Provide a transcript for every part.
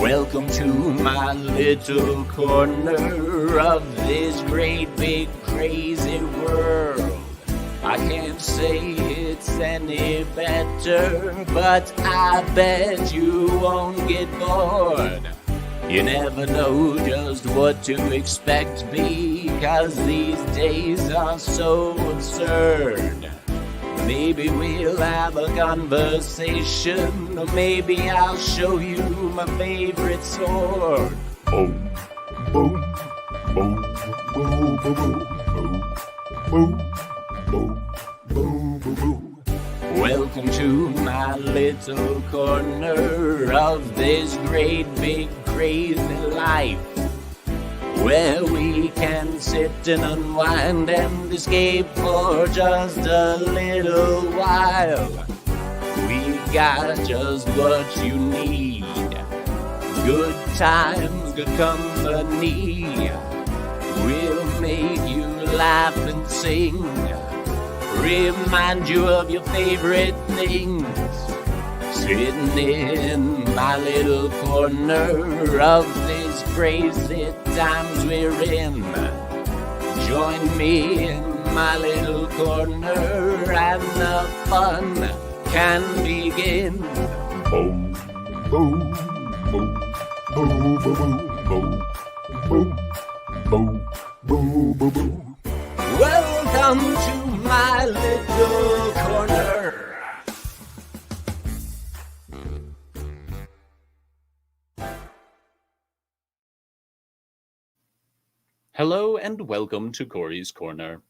Welcome to my little corner of this great big crazy world. I can't say it's any better, but I bet you won't get bored. You never know just what to expect because these days are so absurd. Maybe we'll have a conversation, or maybe I'll show you my favorite sword. Boom, boom, boom, boom, boom, boom, boom, boom, boom, boom. Welcome to my little corner of this great big crazy life, where we can sit and unwind and escape for just a little while. We got just what you need. Good times, good company. We'll make you laugh and sing. Remind you of your favorite things. Sitting in my little corner of these crazy times we're in. Join me in my little corner and the fun can begin. Boom, boom, boom, boom, boom, boom, boom, boom, boom, boom, boom. Welcome to my little corner. Hello and welcome to Cory's Corner.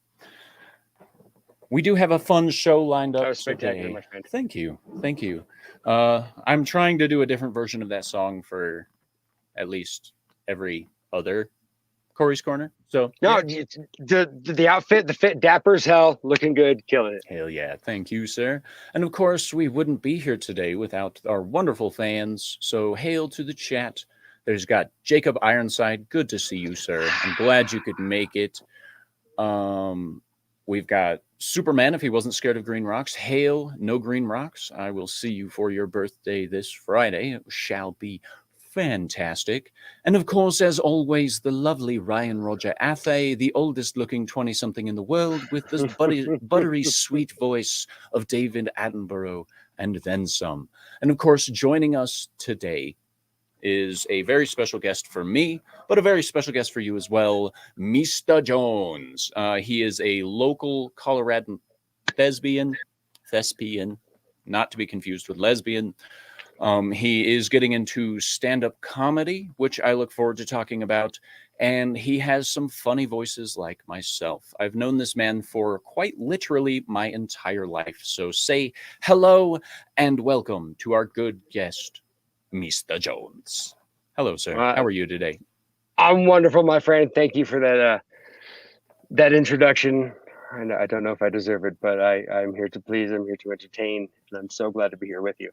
We do have a fun show lined up That was spectacular, today. my friend. Thank you. Thank you. I'm trying to do a different version of that song for at least every other Cory's Corner. So No, the outfit, the fit, dapper as hell, looking good, killing it. hell yeah. Thank you, sir. And of course, we wouldn't be here today without our wonderful fans. So hail to the chat. There's got Jacob Ironside. Good to see you, sir. I'm glad you could make it. We've got Superman, if he wasn't scared of green rocks. Hail, no green rocks. I will see you for your birthday this Friday. It shall be fantastic. And of course, as always, the lovely Ryan Roger Athay, the oldest looking 20-something in the world, with this buttery sweet voice of David Attenborough and then some. And of course, joining us today is a very special guest for me, but a very special guest for you as well, Meestah Jones. He is a local Coloradan thespian, not to be confused with lesbian. He is getting into stand-up comedy, which I look forward to talking about, and he has some funny voices like myself. I've known this man for quite literally my entire life, so say hello and welcome to our good guest, Meestah Jones. Hello, sir. How are you today? I'm wonderful, my friend. Thank you for that introduction. I don't know if I deserve it, but I'm here to please. I'm here to entertain, and I'm so glad to be here with you.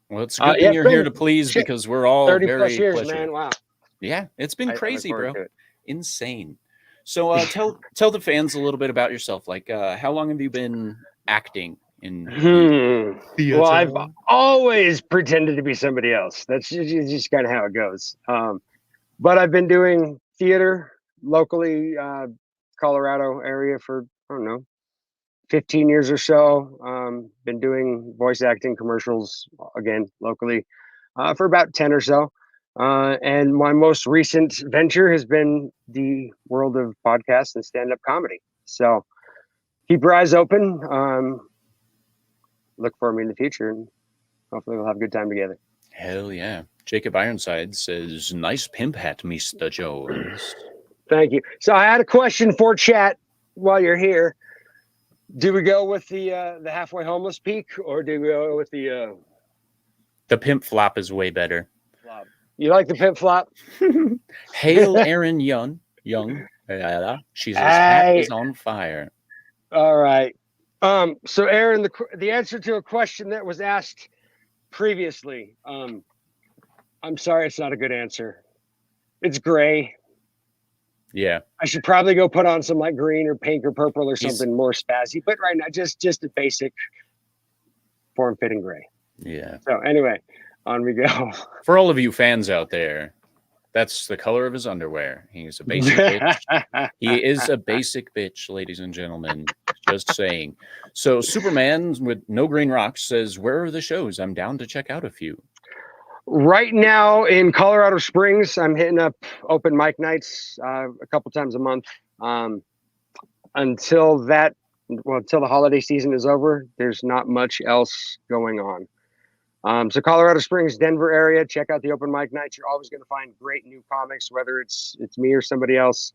Well, it's a good thing you're here to please because we're all 30 very plus years, pleasured. man. Wow. Yeah, it's been crazy, bro. To it. Insane. So tell the fans a little bit about yourself. Like, how long have you been acting in theater? Well, I've always pretended to be somebody else. That's just kind of how it goes. But I've been doing theater locally, Colorado area for, I don't know, 15 years or so. Been doing voice acting commercials, again, locally, for about 10 or so. And my most recent venture has been the world of podcasts and stand-up comedy. So keep your eyes open. Look for me in the future, and hopefully we'll have a good time together. Hell yeah. Jacob Ironside says, nice pimp hat, Meestah Jones. Thank you. So I had a question for chat while you're here. Do we go with the halfway homeless peak, or do we go with the pimp flop is way better. flop? You like the pimp flop? Hail Erin Young. She's hat is on fire. All right. So Aaron, the answer to a question that was asked previously, I'm sorry, it's not a good answer. It's gray. Yeah. I should probably go put on some like green or pink or purple or something more spazzy, but right now just a basic form-fitting gray. Yeah. So anyway, On we go. For all of you fans out there, that's the color of his underwear. He's a basic bitch. He is a basic bitch, ladies and gentlemen. Just saying. So Superman with no green rocks says, where are the shows? I'm down to check out a few. Right now in Colorado Springs, I'm hitting up open mic nights a couple times a month. Until the holiday season is over, there's not much else going on. So Colorado Springs, Denver area, check out the open mic nights. You're always going to find great new comics, whether it's me or somebody else.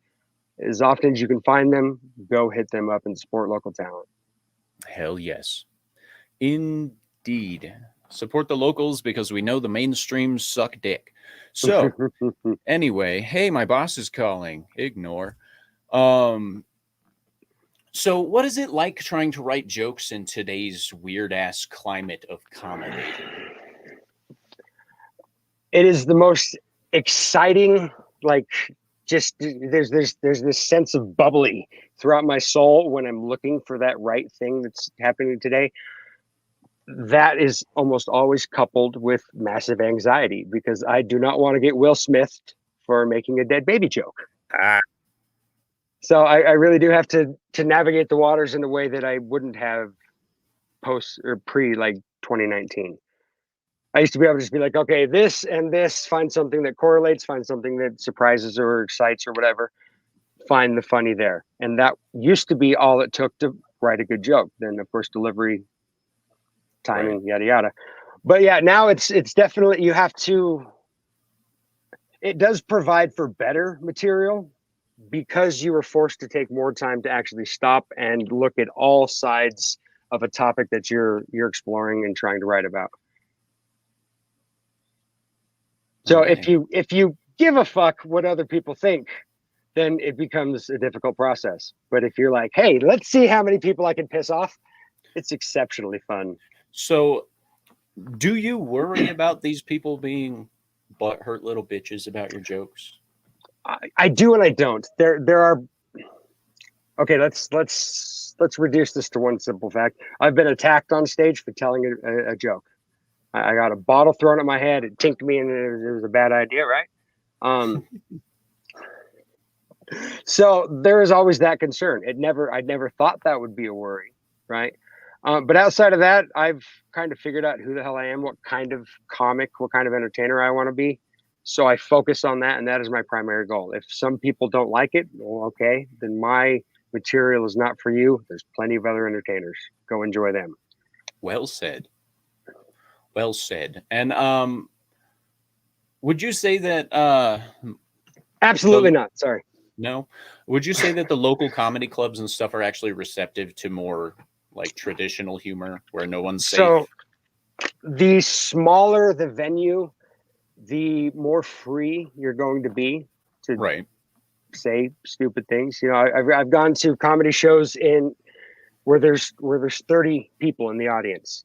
As often as you can find them, go hit them up and support local talent. Hell yes. Indeed. Support the locals because we know the mainstream suck dick. So, anyway, hey, my boss is calling. Ignore. So what is it like trying to write jokes in today's weird-ass climate of comedy? It is the most exciting, like, just there's this sense of bubbly throughout my soul when I'm looking for that right thing that's happening today. That is almost always coupled with massive anxiety because I do not want to get Will Smithed for making a dead baby joke. So I really do have to navigate the waters in a way that I wouldn't have post or pre like 2019. I used to be able to just be like, okay, this and this, find something that correlates, find something that surprises or excites or whatever, find the funny there. And that used to be all it took to write a good joke. Then of course delivery, timing, yada yada. But yeah, now it's definitely, you have to, it does provide for better material because you were forced to take more time to actually stop and look at all sides of a topic that you're exploring and trying to write about. So if you give a fuck what other people think, then it becomes a difficult process. But if you're like, hey, let's see how many people I can piss off, it's exceptionally fun. So do you worry about these people being butthurt little bitches about your jokes? I do and I don't. There are. Okay, let's reduce this to one simple fact. I've been attacked on stage for telling a joke. I got a bottle thrown at my head. It tinked me, and it was a bad idea, right? So there is always that concern. I never thought that would be a worry, right? But outside of that, I've kind of figured out who the hell I am, what kind of comic, what kind of entertainer I want to be. So I focus on that, and that is my primary goal. If some people don't like it, well, okay, then my material is not for you. There's plenty of other entertainers. Go enjoy them. Well said. Well said. And would you say that Absolutely not. Sorry. No. Would you say that the local comedy clubs and stuff are actually receptive to more like traditional humor where no one's safe? So the smaller the venue, the more free you're going to be to say stupid things. You know, I've gone to comedy shows where there's 30 people in the audience,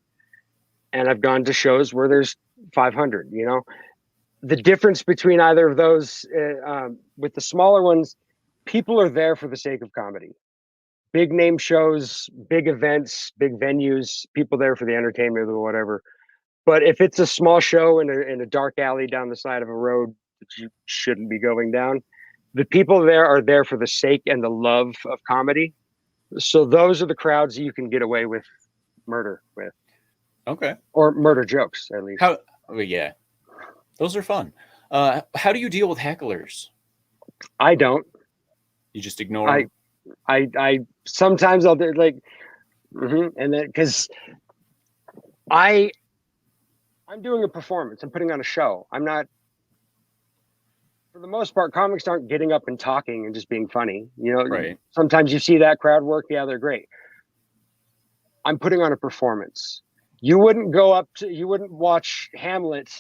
and I've gone to shows where there's 500. You know, the difference between either of those with the smaller ones, people are there for the sake of comedy. Big name shows, big events, big venues, people there for the entertainment or whatever. But if it's a small show in a dark alley down the side of a road that you shouldn't be going down, the people there are there for the sake and the love of comedy. So those are the crowds you can get away with murder with. Okay. Or murder jokes, at least. Yeah. Those are fun. How do you deal with hecklers? I don't. You just ignore them? I sometimes I'll do like, and then because I'm doing a performance. I'm putting on a show. I'm not, for the most part, comics aren't getting up and talking and just being funny. You know, sometimes you see that crowd work. Yeah, they're great. I'm putting on a performance. You wouldn't watch Hamlet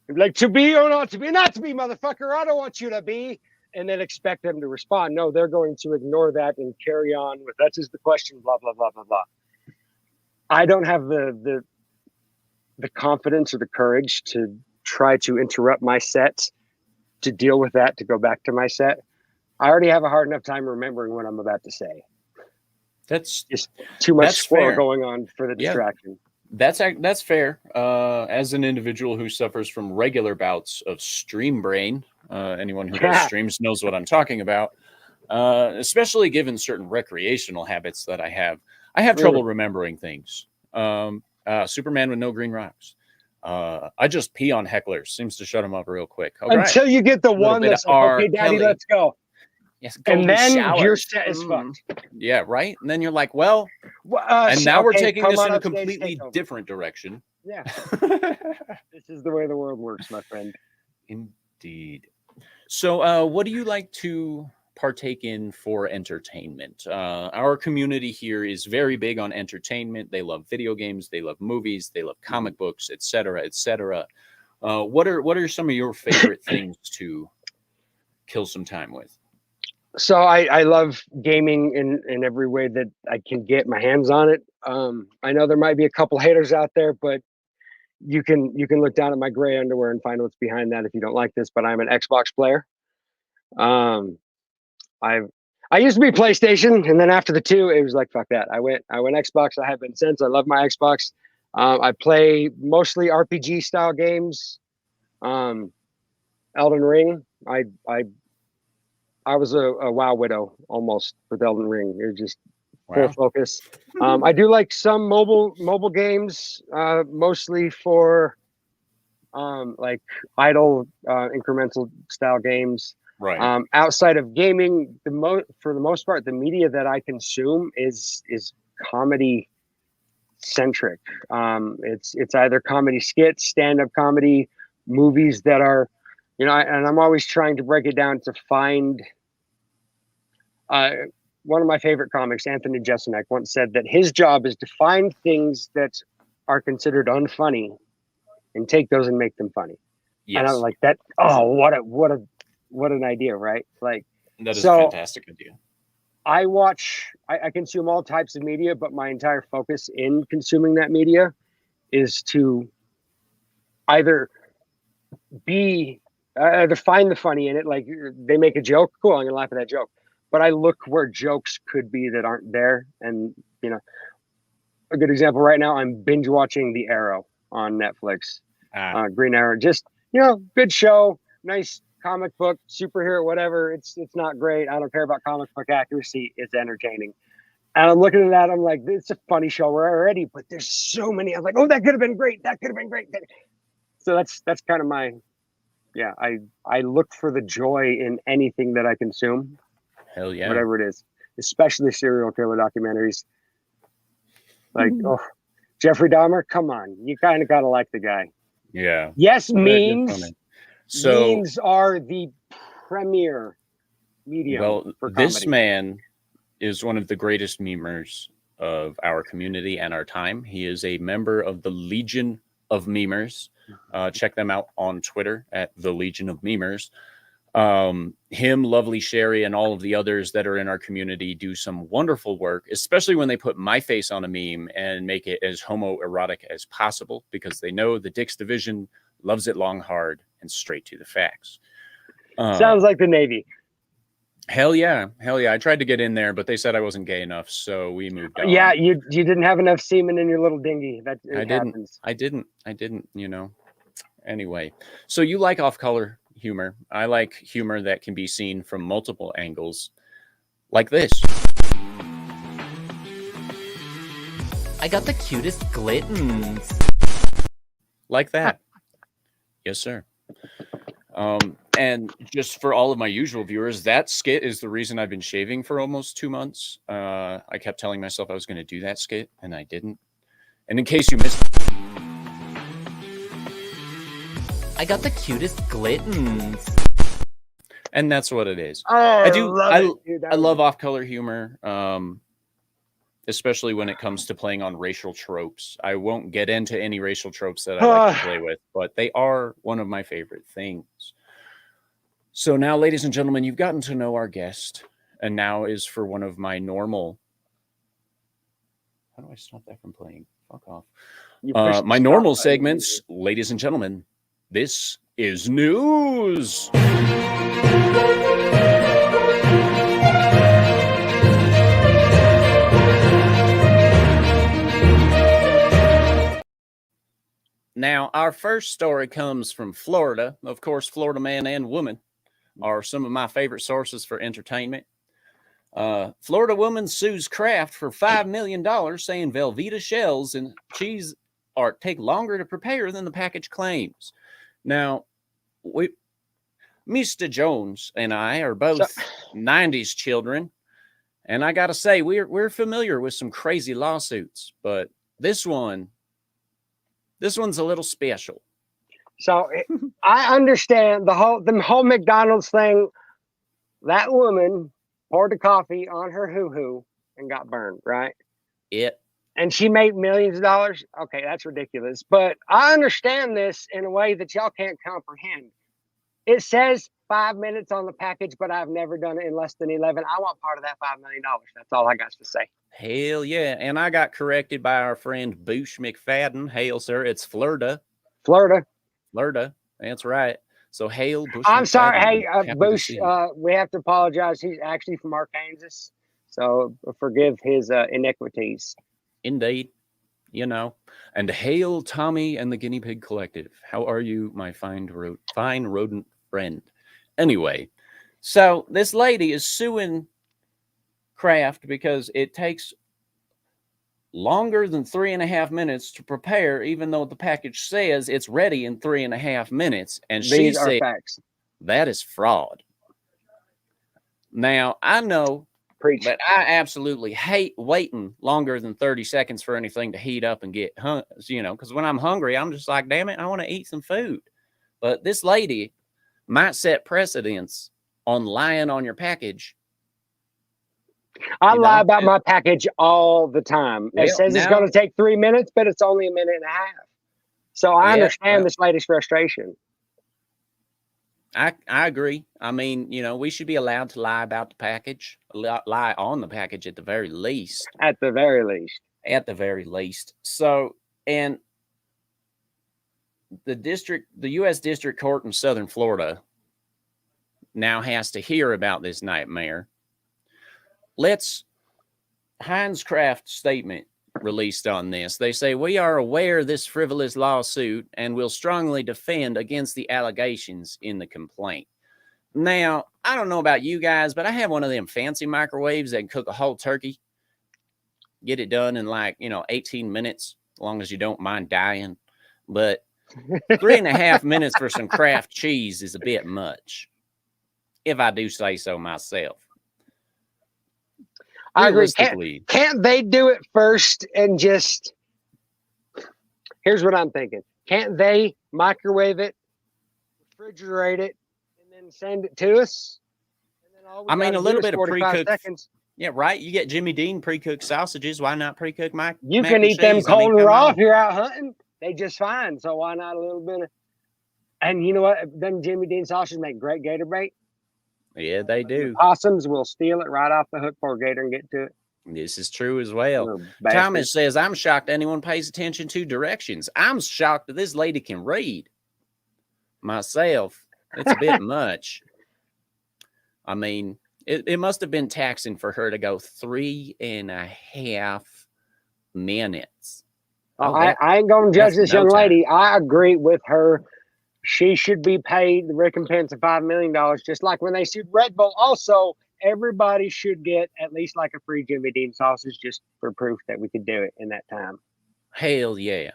and be like, to be or not to be, not to be, motherfucker. I don't want you to be. And then expect them to respond. No, they're going to ignore that and carry on with, that's just the question, blah, blah, blah, blah, blah. I don't have the confidence or the courage to try to interrupt my set, to deal with that, to go back to my set. I already have a hard enough time remembering what I'm about to say. That's just too much swirl going on for the distraction. That's fair. As an individual who suffers from regular bouts of stream brain, anyone who does streams knows what I'm talking about. Especially given certain recreational habits that I have trouble remembering things. Superman with no green rocks. I just pee on hecklers. Seems to shut them up real quick. Until you get the one that's like, okay, Daddy, let's go. Yes, and then your set is fucked. Yeah, right. And then you're like, well, and now we're taking this in a completely different direction. Yeah. This is the way the world works, my friend. Indeed. So what do you like to partake in for entertainment? Our community here is very big on entertainment. They love video games, they love movies, they love comic books, etc., etc. What are some of your favorite things to kill some time with? So I love gaming in every way that I can get my hands on it. I know there might be a couple haters out there, but you can look down at my gray underwear and find what's behind that if you don't like this. But I'm an Xbox player. I used to be PlayStation, and then after the 2, it was like, fuck that. I went Xbox. I have been since. I love my Xbox. I play mostly RPG style games. Elden Ring. I was a WoW widow almost with Elden Ring. It was just full focus. I do like some mobile games, mostly for like idle incremental style games. Right. Outside of gaming, for the most part, the media that I consume is comedy centric. It's either comedy skits, stand-up comedy, movies that are, and I'm always trying to break it down to find. One of my favorite comics, Anthony Jeselnik, once said that his job is to find things that are considered unfunny and take those and make them funny. Yes. And I was like, that. Oh, what an idea, right? Like, that is a fantastic idea. I consume all types of media, but my entire focus in consuming that media is to either find the funny in it. Like, they make a joke, cool, I'm gonna laugh at that joke. But I look where jokes could be that aren't there. And, a good example right now, I'm binge watching The Arrow on Netflix. Green Arrow, just, good show, nice comic book, superhero, whatever. It's not great. I don't care about comic book accuracy. It's entertaining. And I'm looking at that. I'm like, it's a funny show already, but there's so many. I'm like, oh, that could have been great. That could have been great. So that's kind of my, I look for the joy in anything that I consume. Hell yeah. Whatever it is, especially serial killer documentaries. Like, Jeffrey Dahmer, come on. You kind of got to like the guy. Yeah. Yes, memes. Memes are the premier medium. Well, for comedy. This man is one of the greatest memers of our community and our time. He is a member of the Legion of Memers. Check them out on Twitter at the Legion of Memers. Him, Lovely Sherry, and all of the others that are in our community do some wonderful work, especially when they put my face on a meme and make it as homoerotic as possible, because they know the Dick's Division loves it long, hard, and straight to the facts. Sounds like the Navy. Hell yeah. I tried to get in there, but they said I wasn't gay enough, so we moved on. Yeah, you didn't have enough semen in your little dinghy. I didn't. Anyway, so you like off-color humor. I like humor that can be seen from multiple angles, like this. I got the cutest glittens. Like that. Yes, sir. And just for all of my usual viewers, that skit is the reason I've been shaving for almost 2 months. I kept telling myself I was going to do that skit, and I didn't. And in case you missed, I got the cutest glittens. And that's what it is. Oh, I love off-color humor, especially when it comes to playing on racial tropes. I won't get into any racial tropes that I like to play with, but they are one of my favorite things. So now, ladies and gentlemen, you've gotten to know our guest, and now is for one of my normal... How do I stop that from playing? Fuck off. My normal segments, ladies and gentlemen, this is news. Now, our first story comes from Florida. Of course, Florida man and woman are some of my favorite sources for entertainment. Florida woman sues Kraft for $5 million, saying Velveeta shells and cheese art take longer to prepare than the package claims. Now, Meestah Jones and I are both 90s children, and I got to say, we're familiar with some crazy lawsuits, but this one's a little special. So I understand the whole McDonald's thing. That woman poured the coffee on her hoo-hoo and got burned, right? And she made millions of dollars. Okay, that's ridiculous. But I understand this in a way that y'all can't comprehend. It says 5 minutes on the package, but I've never done it in less than 11. I want part of that $5 million. That's all I got to say. Hell yeah. And I got corrected by our friend Boosh McFadden. Hail, sir. It's Florida. Florida. That's right. So hail, Bush. I'm sorry. McFadden. Hey, Bush, we have to apologize. He's actually from Arkansas. So forgive his iniquities. Indeed. You know. And hail, Tommy and the Guinea Pig Collective. How are you, my fine rodent friend? Anyway, so this lady is suing Kraft because it takes longer than 3.5 minutes to prepare, even though the package says it's ready in 3.5 minutes. And she said facts. That is fraud. Now, I know that I absolutely hate waiting longer than 30 seconds for anything to heat up and get, because when I'm hungry, I'm just like, damn it, I want to eat some food. But this lady might set precedents on lying on your package. I lie about my package all the time. It says it's going to take 3 minutes, but it's only 1.5 minutes. So I understand this lady's frustration. I agree. I mean, we should be allowed to lie about the package, lie on the package at the very least. At the very least. At the very least. So, and the U.S. District Court in Southern Florida now has to hear about this nightmare. Heinz Kraft statement released on this. They say, we are aware of this frivolous lawsuit and will strongly defend against the allegations in the complaint. Now, I don't know about you guys, but I have one of them fancy microwaves that can cook a whole turkey. Get it done in 18 minutes, as long as you don't mind dying. But 3.5 minutes for some Kraft cheese is a bit much, if I do say so myself. I agree. Can't they do it first and just... Here's what I'm thinking. Can't they microwave it, refrigerate it, and then send it to us? And then a little bit of pre-cooked seconds. Yeah, right. You get Jimmy Dean pre-cooked sausages. Why not pre-cook mac? You can eat them cold and raw if you're out hunting. They just fine. So why not a little bit of... And you know what? Them Jimmy Dean sausages make great gator bait. Yeah, they do. The possums will steal it right off the hook for a gator and get to it. This is true as well. Thomas says, I'm shocked anyone pays attention to directions. I'm shocked that this lady can read. Myself, it's a bit much. I mean, it must have been taxing for her to go 3.5 minutes. I ain't going to judge this young lady. I agree with her. She should be paid the recompense of $5 million, just like when they sued Red Bull. Also, everybody should get at least like a free Jimmy Dean sausage just for proof that we could do it in that time. Hell yeah.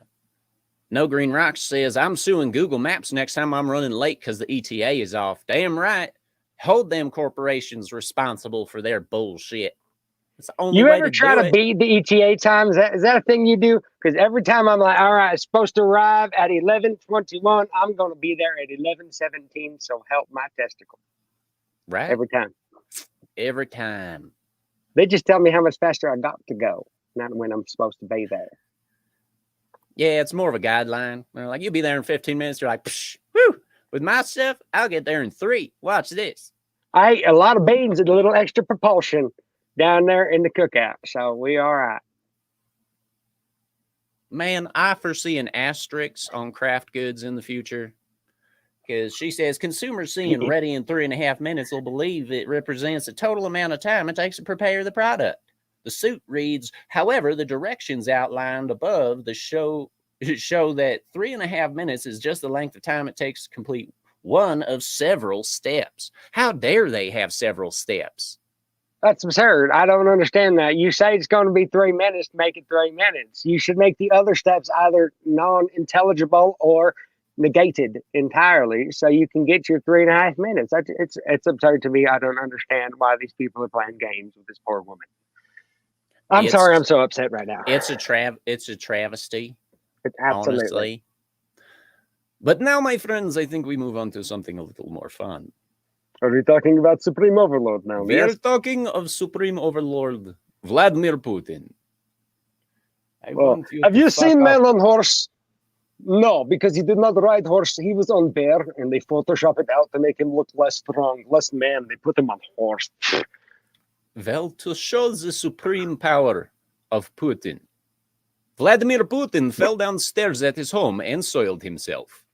No Green Rocks says, I'm suing Google Maps next time I'm running late because the ETA is off. Damn right. Hold them corporations responsible for their bullshit. It's the only way ever try to beat the ETA time? Is that a thing you do? Because every time I'm like, all right, it's supposed to arrive at 11:21. I'm going to be there at 11:17. So help my testicle. Right. Every time. Every time. They just tell me how much faster I got to go, not when I'm supposed to be there. Yeah, it's more of a guideline. They're like, you'll be there in 15 minutes. You're like, psh, whew. With my stuff, I'll get there in 3. Watch this. I ate a lot of beans and a little extra propulsion down there in the cookout. So we all right. Man, I foresee an asterisk on Kraft goods in the future. Because she says consumers seeing ready in 3.5 minutes will believe it represents the total amount of time it takes to prepare the product. The suit reads, however, the directions outlined above the show show that 3.5 minutes is just the length of time it takes to complete one of several steps. How dare they have several steps? That's absurd. I don't understand that. You say it's going to be 3 minutes, make it 3 minutes. You should make the other steps either non-intelligible or negated entirely, so you can get your 3.5 minutes. It's absurd to me. I don't understand why these people are playing games with this poor woman. I'm sorry. I'm so upset right now. It's a travesty. Absolutely. Honestly. But now, my friends, I think we move on to something a little more fun. Are we talking about Supreme Overlord now? We are talking of Supreme Overlord Vladimir Putin. Have you seen Man on Horse? No, because he did not ride horse. He was on bear, and they Photoshop it out to make him look less strong, less man. They put him on horse. Well, to show the supreme power of Putin, Vladimir Putin fell downstairs at his home and soiled himself.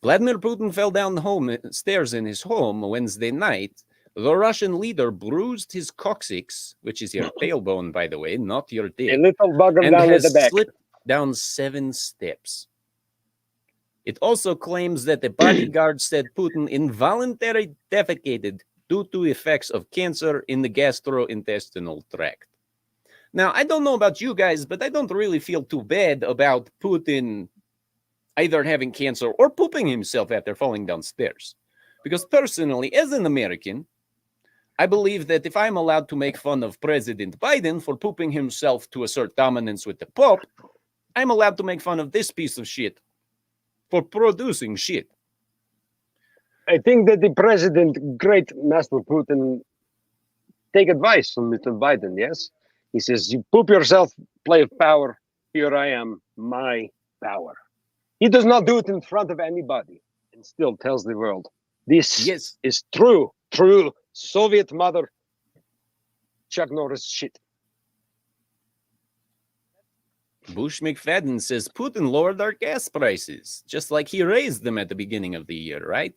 Vladimir Putin fell down the stairs in his home Wednesday night. The Russian leader bruised his coccyx, which is your tailbone, by the way, not your dick, A little bugger and down at the has back. slipped down 7 steps. It also claims that the bodyguard said Putin involuntarily defecated due to effects of cancer in the gastrointestinal tract. Now, I don't know about you guys, but I don't really feel too bad about Putin either having cancer or pooping himself after falling downstairs. Because personally, as an American, I believe that if I'm allowed to make fun of President Biden for pooping himself to assert dominance with the Pope, I'm allowed to make fun of this piece of shit for producing shit. I think that the president, great Master Putin, take advice from Mr. Biden, yes? He says, you poop yourself, play of power. Here I am, my power. He does not do it in front of anybody and still tells the world, this is true Soviet mother Chuck Norris shit. Bush McFadden says Putin lowered our gas prices, just like he raised them at the beginning of the year, right?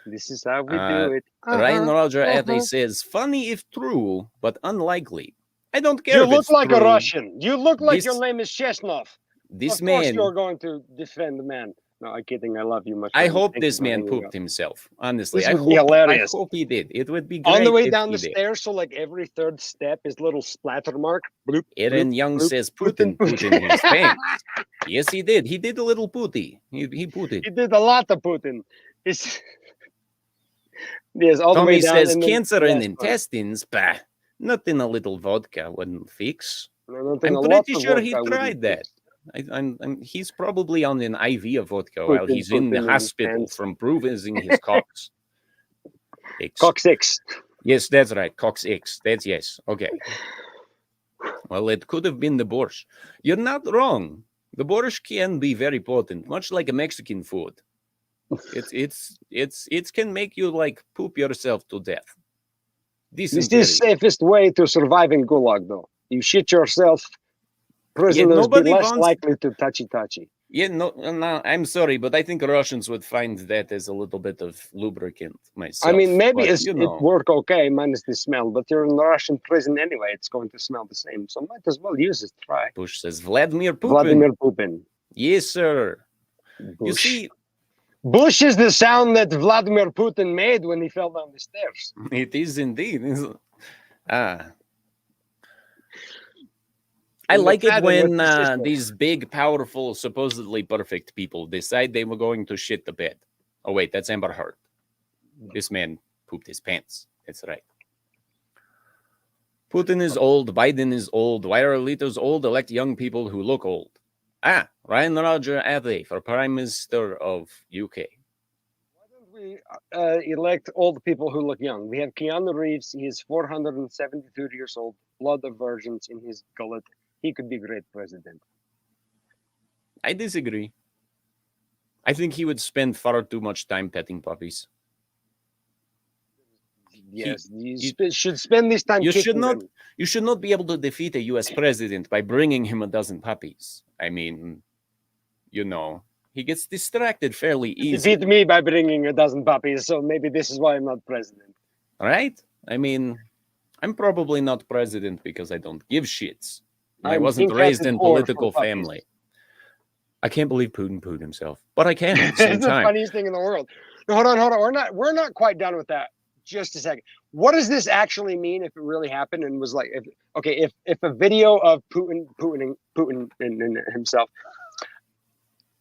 This is how we do it. Ryan Roger Athe says, funny if true, but unlikely. I don't care. You if look it's like true. a Russian. You look like your name is Chesnov. This of course man, you're going to defend the man. No, I'm kidding. I love you much. I hope this man pooped himself. Honestly, this would be hilarious. I hope he did. It would be great on the way if down he the did. stairs. So like every third step is little splatter mark. Bloop, Aaron bloop, Young bloop, says Putin in his pants. Yes, he did. He did a little pooty. He pooted. He did a lot of Putin. Yes, all the way Tommy down. says cancer in intestines. Bah, nothing a little vodka wouldn't fix. No, I'm pretty sure he tried that. He's probably on an IV of vodka while he's in the hospital from bruising his cocks. Coccyx. Yes, that's right. Coccyx. That's yes. Okay. Well, it could have been the borscht. You're not wrong. The borscht can be very potent, much like a Mexican food. It can make you like poop yourself to death. This is the safest way to survive in Gulag, though. You shit yourself. Prisoners be less likely to touchy. Yeah, no, I'm sorry, but I think Russians would find that as a little bit of lubricant myself. I mean, maybe it work okay, minus the smell, but you're in a Russian prison anyway. It's going to smell the same, so might as well use it. Try. Bush says, Vladimir Putin. Vladimir Putin. Yes, sir. Bush. You see... Bush is the sound that Vladimir Putin made when he fell down the stairs. It is indeed. I like it when these big, powerful, supposedly perfect people decide they were going to shit the bed. Oh, wait, that's Amber Heard. This man pooped his pants. That's right. Putin is old. Biden is old. Why are leaders old? Elect young people who look old. Ryan Roger Athe for Prime Minister of UK. Why don't we elect old people who look young? We have Keanu Reeves. He is 472 years old. Blood of virgins in his gullet. He could be great president. I disagree. I think he would spend far too much time petting puppies. Yes, you should spend this time. You should not be able to defeat a U.S. president by bringing him a dozen puppies. I mean, you know, he gets distracted fairly easily. Defeat me by bringing a dozen puppies, so maybe this is why I'm not president. Right? I mean, I'm probably not president because I don't give shits. I I'm wasn't raised in porn political for puppies. family. I can't believe Putin pooed himself, but I can at the same It's the time. funniest thing in the world. No, hold on. We're not quite done with that. Just a second. What does this actually mean if it really happened and was like, if a video of Putin and himself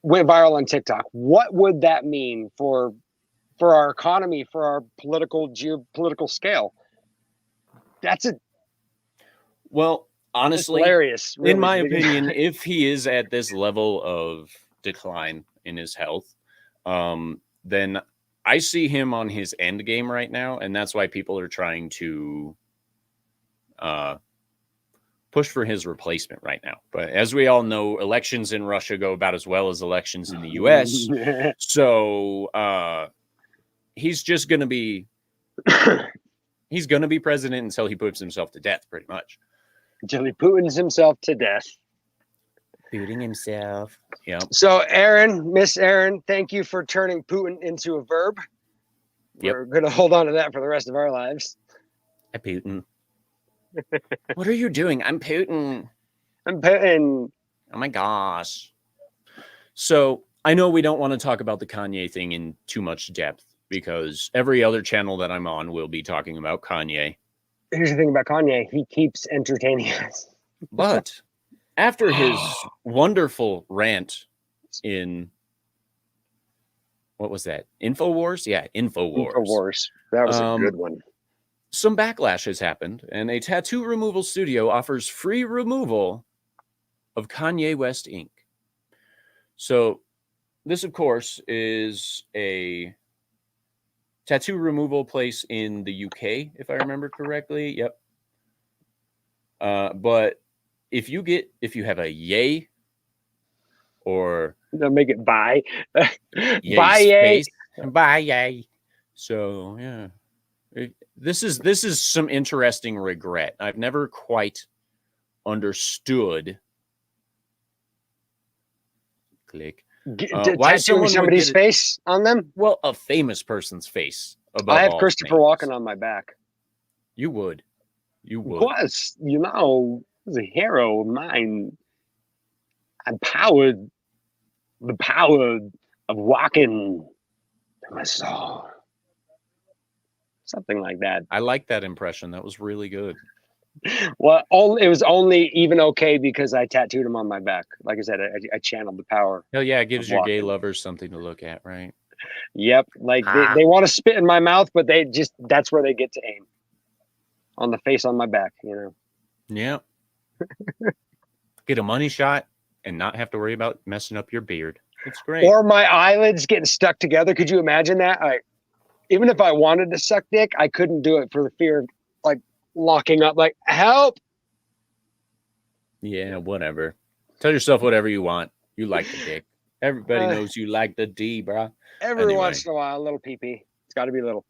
went viral on TikTok, what would that mean for our economy, for our geopolitical scale? That's Well, honestly, hilarious. Really, in my opinion, if he is at this level of decline in his health, then I see him on his end game right now, and that's why people are trying to push for his replacement right now. But as we all know, elections in Russia go about as well as elections in the U.S. So he's just going to be president until he puts himself to death, pretty much. Until he Putins himself to death. Booting himself. Yeah. So, Miss Aaron, thank you for turning Putin into a verb. Yep. We're going to hold on to that for the rest of our lives. Hi, Putin. What are you doing? I'm Putin. I'm Putin. Oh my gosh. So I know we don't want to talk about the Kanye thing in too much depth because every other channel that I'm on will be talking about Kanye. Here's the thing about Kanye. He keeps entertaining us. But after his wonderful rant in, what was that? InfoWars? Yeah, InfoWars. InfoWars. That was a good one. Some backlash has happened, and a tattoo removal studio offers free removal of Kanye West ink. So this, of course, is a tattoo removal place in the UK, if I remember correctly. Yep. But if you have a yay or they'll make it buy. Buy yay. Buy yay. So yeah. This is some interesting regret. I've never quite understood. Click. Why tattooing somebody's face on them? Well, a famous person's face. I have Christopher Walken on my back. You would. Was, was a hero of mine. I powered the power of walking to my soul. Something like that. I like that impression. That was really good. Well, it was only even okay because I tattooed him on my back. Like I said, I channeled the power. Hell yeah, it gives your gay lovers something to look at, right? Yep. Like they want to spit in my mouth, but that's where they get to aim. On the face on my back, Yeah. Get a money shot and not have to worry about messing up your beard. It's great. Or my eyelids getting stuck together. Could you imagine that? Even if I wanted to suck dick, I couldn't do it for the fear of locking up. Help. Yeah, whatever. Tell yourself whatever you want. You like the dick. Everybody knows you like the D, bro. Every once in a while, a little pee-pee. It's got to be a little.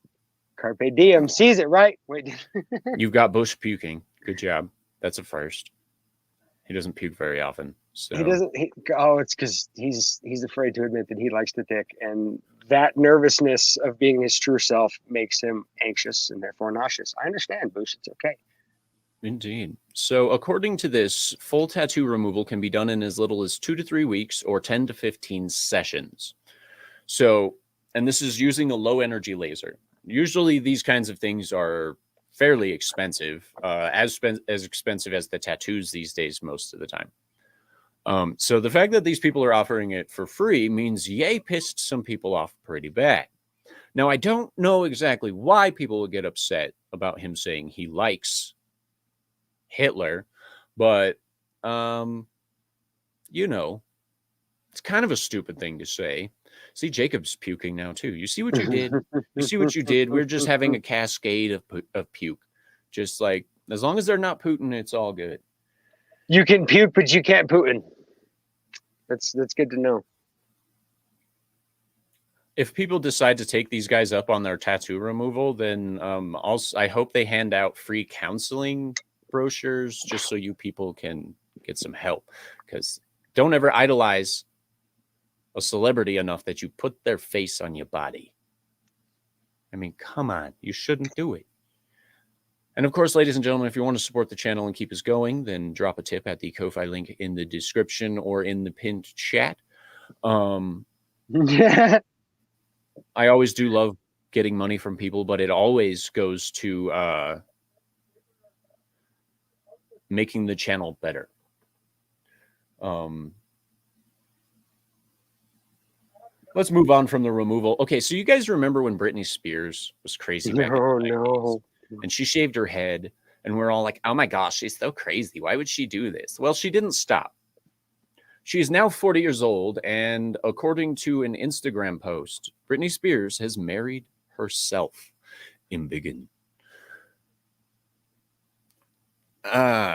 Carpe diem sees it, right? Wait. You've got Bush puking. Good job. That's a first. He doesn't puke very often. So he doesn't. It's because he's afraid to admit that he likes the dick, and that nervousness of being his true self makes him anxious and therefore nauseous. I understand, Bush. It's okay. Indeed. So according to this, full tattoo removal can be done in as little as 2 to 3 weeks or 10 to 15 sessions. So, and this is using a low energy laser. Usually these kinds of things are fairly expensive, as expensive as the tattoos these days most of the time. So the fact that these people are offering it for free means Ye pissed some people off pretty bad. Now, I don't know exactly why people would get upset about him saying he likes Hitler, but, it's kind of a stupid thing to say. See, Jacob's puking now, too. You see what you did? You see what you did? We're just having a cascade of puke. Just as long as they're not Putin, it's all good. You can puke, but you can't Putin. That's good to know. If people decide to take these guys up on their tattoo removal, then also I hope they hand out free counseling brochures just so you people can get some help. Because don't ever idolize a celebrity enough that you put their face on your body. I mean, come on. You shouldn't do it. And of course, ladies and gentlemen, if you want to support the channel and keep us going, then drop a tip at the Ko-Fi link in the description or in the pinned chat. I always do love getting money from people, but it always goes to making the channel better. Let's move on from the removal. Okay, so you guys remember when Brittany Spears was crazy back in the 90s, and she shaved her head, and we're all like, oh my gosh, she's so crazy. Why would she do this? Well, she didn't stop. She is now 40 years old, and according to an Instagram post, Brittany Spears has married herself. Embiggen.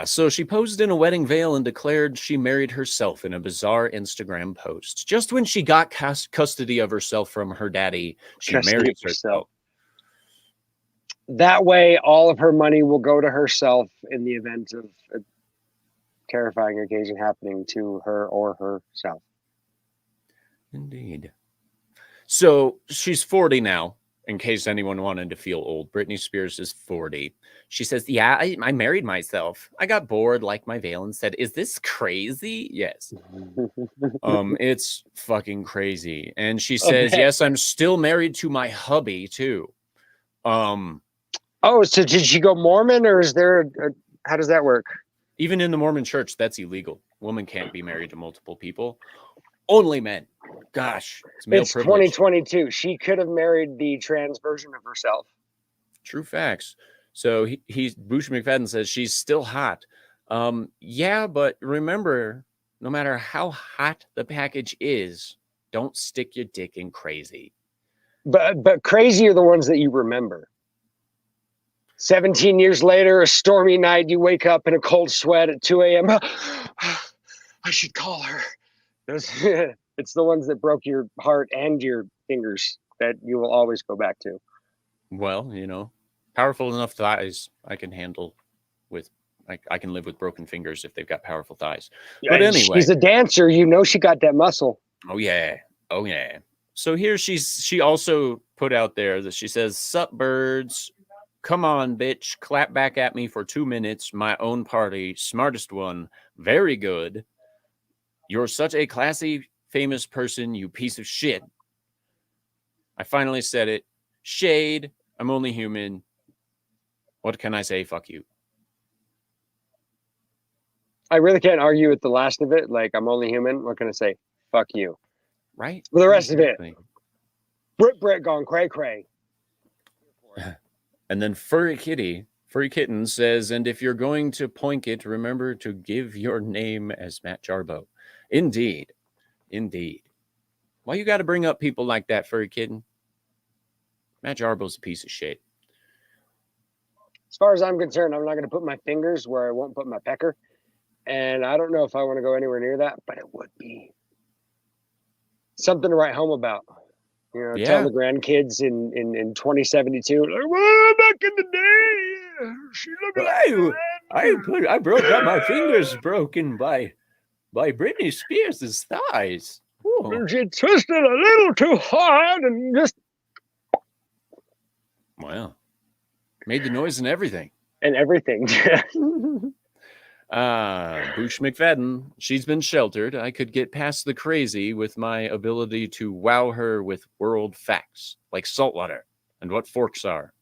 So she posed in a wedding veil and declared she married herself in a bizarre Instagram post. Just when she got custody of herself from her daddy, she married herself. That way, all of her money will go to herself in the event of a terrifying occasion happening to her or herself. Indeed. So she's 40 now, in case anyone wanted to feel old. Brittany Spears is 40. She says, yeah, I married myself. I got bored, like my veil, and said, is this crazy? Yes. It's fucking crazy. And she says, yes, I'm still married to my hubby, too. Oh, so did she go Mormon, or is there how does that work? Even in the Mormon church, that's illegal. Women can't be married to multiple people. Only men. Gosh, it's male privilege. 2022. She could have married the trans version of herself. True facts. So Bush McFadden says she's still hot. Yeah, but remember, no matter how hot the package is, don't stick your dick in crazy. But crazy are the ones that you remember. 17 years later, a stormy night, you wake up in a cold sweat at 2 a.m. I should call her. It's the ones that broke your heart and your fingers that you will always go back to. Well, you know, powerful enough thighs I can handle with. I can live with broken fingers if they've got powerful thighs. Yeah, but anyway, she's a dancer. You know she got that muscle. Oh yeah, oh yeah. So here she also put out there that she says, "Sup birds, come on, bitch, clap back at me for 2 minutes. My own party, smartest one, very good. You're such a classy, famous person, you piece of shit. I finally said it. Shade. I'm only human. What can I say? Fuck you." I really can't argue with the last of it. Like, I'm only human. What can I say? Fuck you. Right? Well, the rest of it. Brit gone cray. And then Furry Kitten says, and if you're going to poink it, remember to give your name as Matt Jarbo. Indeed. Why you got to bring up people like that, Furry Kitten? Matt Jarbo's a piece of shit. As far as I'm concerned, I'm not going to put my fingers where I won't put my pecker. And I don't know if I want to go anywhere near that, but it would be something to write home about. You know, tell the grandkids in 2072, like, well, back in the day, she looked like I broke up my fingers broken by Britney Spears' thighs. Ooh. She twisted a little too hard and just made the noise and everything. Bush McFadden, she's been sheltered. I could get past the crazy with my ability to wow her with world facts, like saltwater and what forks are.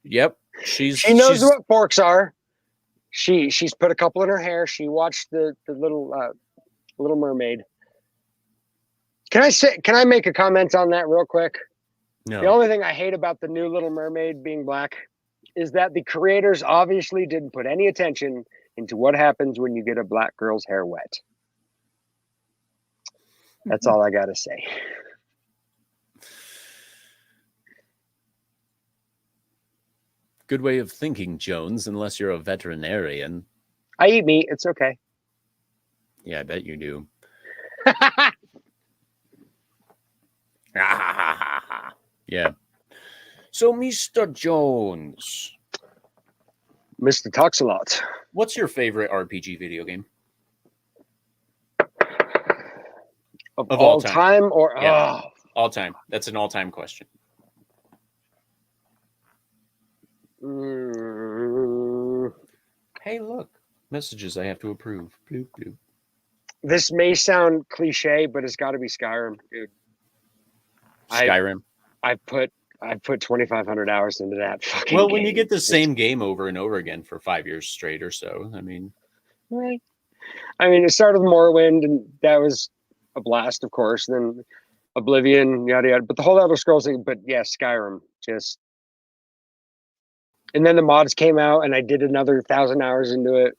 Yep. She knows what forks are. She's put a couple in her hair. She watched the Little Mermaid. Can I make a comment on that real quick? No. The only thing I hate about the new Little Mermaid being black is that the creators obviously didn't put any attention into what happens when you get a black girl's hair wet. That's all I got to say. Good way of thinking, Jones, unless you're a veterinarian. I eat meat. It's okay. Yeah, I bet you do. Yeah. So, Meestah Jones. Mr. TalksALot. What's your favorite RPG video game? Of all time? Or yeah, all time. That's an all-time question. Hey, look, messages I have to approve. Bloop, bloop. This may sound cliche, but it's got to be Skyrim, dude. Skyrim. I put 2,500 hours into that fucking Well, game. when you get the same game over and over again for 5 years straight or so, I mean, Right. I mean, it started with Morrowind, and that was a blast, of course. Then Oblivion, yada yada. But the whole Elder Scrolls thing. But yeah, Skyrim, just. And then the mods came out, and I did another 1,000 hours into it.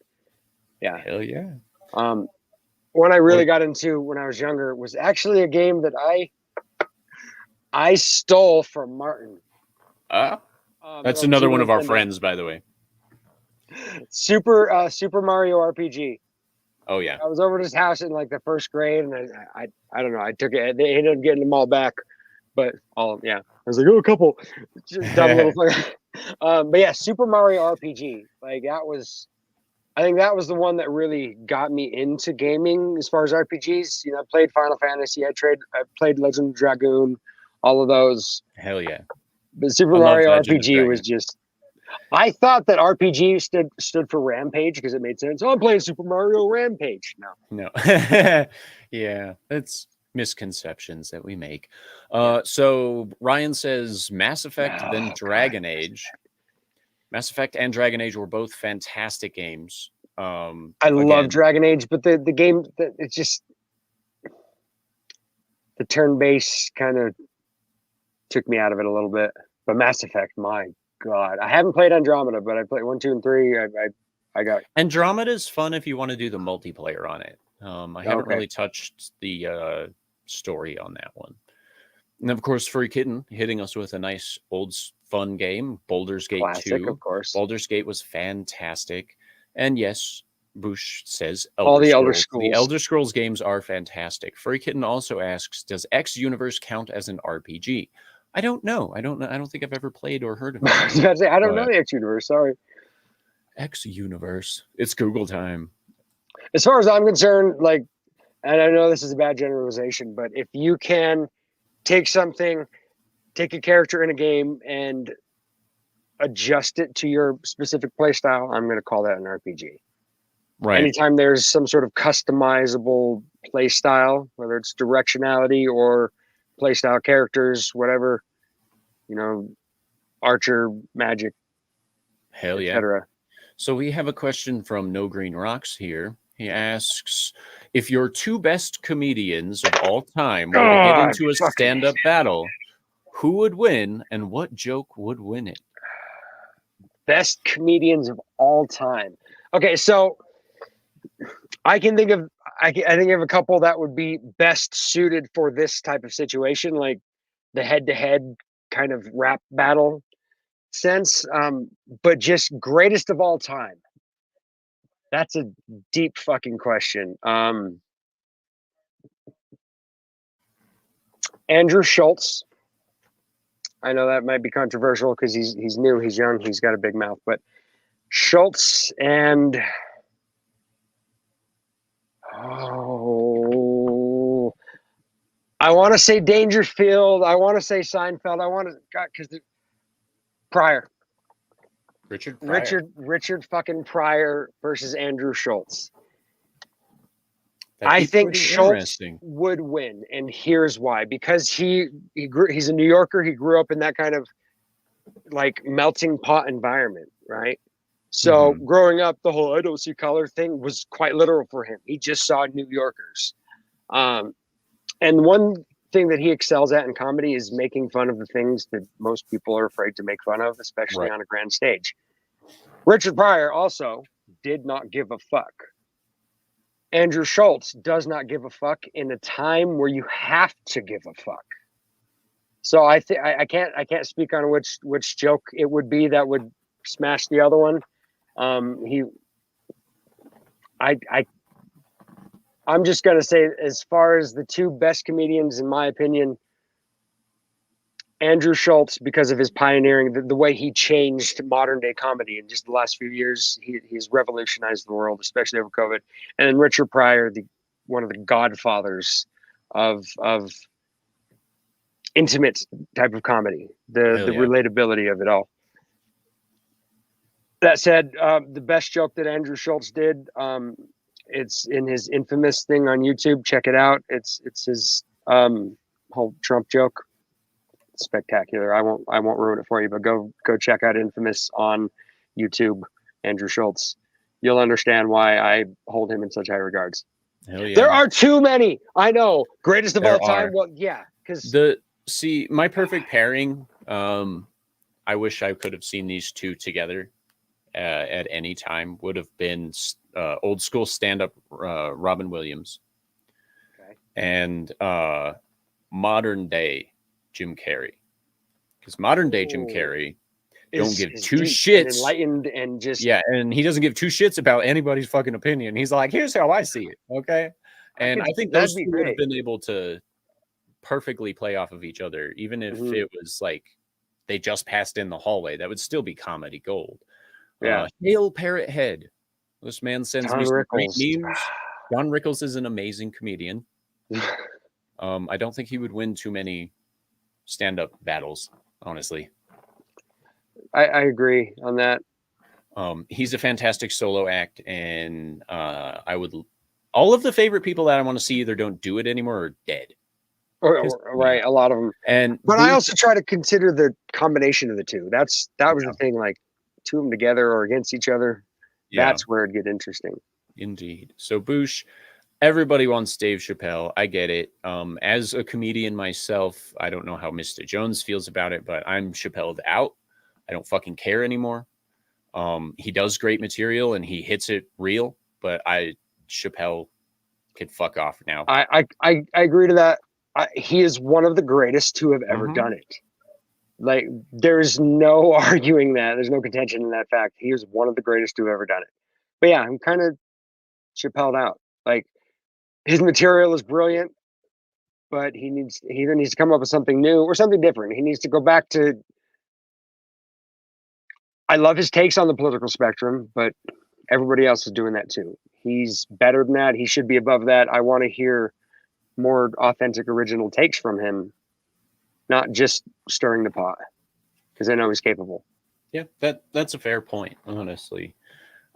Yeah. hell yeah. One I really got into when I was younger was actually a game that I stole from Martin. That's another one of our friends, by the way. Super Mario RPG. Oh yeah. I was over at his house in like the first grade, and I don't know. I took it. They ended up getting them all back, but I was like, oh, a couple, just dumb little thing. But yeah, Super Mario RPG. Like that was. I think that was the one that really got me into gaming as far as RPGs. You know, I played Final Fantasy. I played Legend of Dragoon, all of those. Hell yeah. But Super Mario RPG was just. I thought that RPG stood for Rampage because it made sense. Oh, I'm playing Super Mario Rampage. No. Yeah, that's misconceptions that we make. So Ryan says Mass Effect, then Dragon Age. Mass Effect and Dragon Age were both fantastic games. I love Dragon Age, but the game, it's just the turn-based kind of took me out of it a little bit. But Mass Effect, my God, I haven't played Andromeda, but I played 1, 2, and 3. I got Andromeda is fun if you want to do the multiplayer on it. I haven't really touched the story on that one. And of course, Furry Kitten hitting us with a nice old fun game, Baldur's Gate classic, 2. of course. Baldur's Gate was fantastic. And yes, Boosh says all the Elder Scrolls. The Elder Scrolls games are fantastic. Furry Kitten also asks, does X Universe count as an RPG? I don't know. I don't think I've ever played or heard of it. I was about to say, I don't know the X Universe. Sorry. X Universe. It's Google time. As far as I'm concerned, like, and I know this is a bad generalization, but if you can take a character in a game and adjust it to your specific play style, I'm going to call that an RPG. Right. Anytime there's some sort of customizable play style, whether it's directionality or play style characters, whatever, you know, archer, magic, hell yeah. etc. So we have a question from No Green Rocks here. He asks, if your two best comedians of all time were to get into a stand-up battle, who would win and what joke would win it? Best comedians of all time. Okay, so I think of a couple that would be best suited for this type of situation, like the head-to-head kind of rap battle sense, but just greatest of all time. That's a deep fucking question. Andrew Schultz. I know that might be controversial because he's new, he's young, he's got a big mouth, but Schultz and I want to say Dangerfield. I want to say Seinfeld. I want to because Pryor. Richard fucking Pryor versus Andrew Schultz. I think Schultz would win, and here's why. Because he's a New Yorker. He grew up in that kind of like melting pot environment, right? So growing up, the whole "I don't see color" thing was quite literal for him. He just saw New Yorkers. And one thing that he excels at in comedy is making fun of the things that most people are afraid to make fun of, especially on a grand stage. Richard Pryor also did not give a fuck. Andrew Schultz does not give a fuck in a time where you have to give a fuck. So I can't speak on which joke it would be that would smash the other one. I'm just gonna say, as far as the two best comedians, in my opinion, Andrew Schultz, because of his pioneering, the way he changed modern day comedy in just the last few years, he's revolutionized the world, especially over COVID. And then Richard Pryor, one of the godfathers of intimate type of comedy, the relatability of it all. That said, the best joke that Andrew Schultz did, it's in his infamous thing on YouTube. Check it out. It's his whole Trump joke. Spectacular. I won't ruin it for you, but go check out Infamous on YouTube. Andrew Schultz. You'll understand why I hold him in such high regards. Hell yeah. There are too many. I know. Greatest of There all time. are. Well, yeah, because my perfect pairing. I wish I could have seen these two together at any time. Would have been old school stand up Robin Williams, and modern day Jim Carrey. Because modern day Jim Carrey don't give two shits. Enlightened and just and he doesn't give two shits about anybody's fucking opinion. He's like, here's how I see it, okay? And I think those two would have been able to perfectly play off of each other, even if it was like they just passed in the hallway. That would still be comedy gold. Yeah. Hail Parrot Head. This man sends Don me some great Rickles. memes. Don Rickles is an amazing comedian. I don't think he would win too many stand-up battles, honestly. I agree on that. He's a fantastic solo act, and all of the favorite people that I want to see either don't do it anymore or dead. Right, a lot of them. But I also try to consider the combination of the two. That was the thing, like two of them together or against each other. Yeah. That's where it'd get interesting. Indeed. So Boosh, everybody wants Dave Chappelle. I get it. As a comedian myself, I don't know how Meestah Jones feels about it, but I'm Chappelle'd out. I don't fucking care anymore. He does great material and he hits it real, but Chappelle could fuck off now. I agree to that. He is one of the greatest to have ever done it. Like, there's no arguing that. There's no contention in that fact. He is one of the greatest to have ever done it. But yeah, I'm kind of Chappelle'd out. Like, his material is brilliant, but he either needs to come up with something new or something different. He needs to go back to. I love his takes on the political spectrum, but everybody else is doing that too. He's better than that. He should be above that. I want to hear more authentic, original takes from him, not just stirring the pot, because I know he's capable. Yeah, that's a fair point, honestly.